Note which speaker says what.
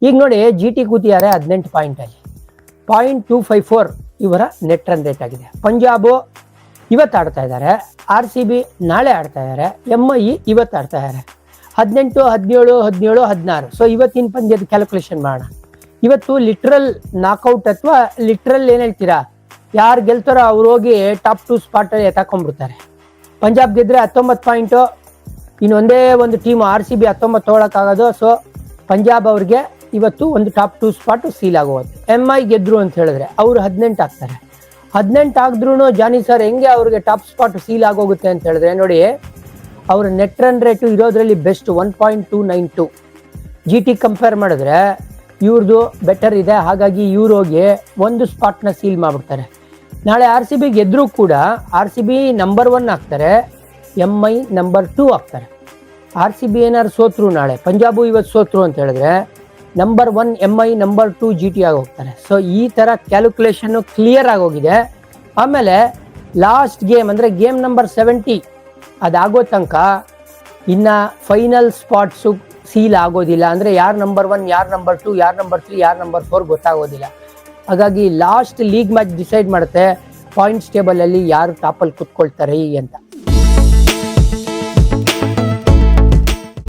Speaker 1: ಈಗ ನೋಡಿ GT ಕೂತಿದ್ದಾರೆ 18 ಪಾಯಿಂಟಲ್ಲಿ, 0.254 ಇವರ ನೆಟ್ ರನ್ ರೇಟ್ ಆಗಿದೆ. ಪಂಜಾಬು ಇವತ್ತು ಆಡ್ತಾ ಇದ್ದಾರೆ, RCB ನಾಳೆ ಆಡ್ತಾ ಇದ್ದಾರೆ, MI ಇವತ್ತು ಆಡ್ತಾ ಇದ್ದಾರೆ. 18, 17, 17, 16. ಸೊ ಇವತ್ತಿನ ಪಂದ್ಯದ ಕ್ಯಾಲ್ಕುಲೇಷನ್ ಮಾಡೋಣ. ಇವತ್ತು ಲಿಟ್ರಲ್ ನಾಕ್ಔಟ್ ಅಥವಾ ಲಿಟ್ರಲ್ ಏನ್ ಹೇಳ್ತೀರಾ, ಯಾರು ಗೆಲ್ತಾರೋ ಅವ್ರು ಹೋಗಿ ಟಾಪ್ 2 ಸ್ಪಾಟ್ ಅಲ್ಲಿ ಎತ್ತಾಕೊಂಡ್ಬಿಡ್ತಾರೆ. ಪಂಜಾಬ್ ಗೆದ್ರೆ 19 ಪಾಯಿಂಟು, ಇನ್ನೊಂದೇ ಒಂದು ಟೀಮ್ RCB 19 ತೊಗೊಳಕ್ಕಾಗೋದು. ಸೊ ಪಂಜಾಬ್ ಅವ್ರಿಗೆ ಇವತ್ತು ಒಂದು ಟಾಪ್ 2 ಸ್ಪಾಟ್ ಸೀಲ್ ಆಗೋದು. MI ಗೆದ್ರು ಅಂತ ಹೇಳಿದ್ರೆ ಅವರು 18 ಆಗ್ತಾರೆ. 18 ಆಗಿದ್ರು ಜಾನಿ ಸರ್ ಹೆಂಗೆ ಅವ್ರಿಗೆ ಟಾಪ್ ಸ್ಪಾಟ್ ಸೀಲ್ ಆಗೋಗುತ್ತೆ ಅಂತ ಹೇಳಿದ್ರೆ ನೋಡಿ, ಅವ್ರ ನೆಟ್ ರನ್ ರೇಟು ಇರೋದ್ರಲ್ಲಿ ಬೆಸ್ಟ್ 1.292. GT ಕಂಪೇರ್ ಮಾಡಿದ್ರೆ ಇವ್ರದ್ದು ಬೆಟರ್ ಇದೆ. ಹಾಗಾಗಿ ಇವ್ರು ಹೋಗಿ ಒಂದು ಸ್ಪಾಟ್ನ ಸೀಲ್ ಮಾಡ್ಬಿಡ್ತಾರೆ. ನಾಳೆ RCB ಗೆದ್ರೂ ಕೂಡ RCB ನಂಬರ್ 1 ಆಗ್ತಾರೆ, MI ನಂಬರ್ 2 ಆಗ್ತಾರೆ. RCB ಏನಾದ್ರು ಸೋತ್ರು ನಾಳೆ, ಪಂಜಾಬು ಇವತ್ತು ಸೋತ್ರು ಅಂತ ಹೇಳಿದ್ರೆ ನಂಬರ್ 1 MI, ನಂಬರ್ 2 GT ಆಗಿ ಹೋಗ್ತಾರೆ. ಸೊ ಈ ತರ ಕ್ಯಾಲ್ಕುಲೇಷನ್ ಕ್ಲಿಯರ್ ಆಗೋಗಿದೆ. ಆಮೇಲೆ ಲಾಸ್ಟ್ ಗೇಮ್ ಅಂದ್ರೆ ಗೇಮ್ ನಂಬರ್ 70 ಅದಾಗೋ ತನಕ ಇನ್ನ ಫೈನಲ್ ಸ್ಪಾಟ್ಸು ಸೀಲ್ ಆಗೋದಿಲ್ಲ. ಅಂದ್ರೆ ಯಾರು ನಂಬರ್ 1, ಯಾರು ನಂಬರ್ 2, ಯಾರು ನಂಬರ್ 3, ಯಾರು ನಂಬರ್ 4 ಗೊತ್ತಾಗೋದಿಲ್ಲ. ಹಾಗಾಗಿ ಲಾಸ್ಟ್ ಲೀಗ್ ಮ್ಯಾಚ್ ಡಿಸೈಡ್ ಮಾಡುತ್ತೆ ಪಾಯಿಂಟ್ಸ್ ಟೇಬಲ್ ಅಲ್ಲಿ ಯಾರು ಟಾಪಲ್ಲಿ ಕುತ್ಕೊಳ್ತಾರೆ ಅಂತ.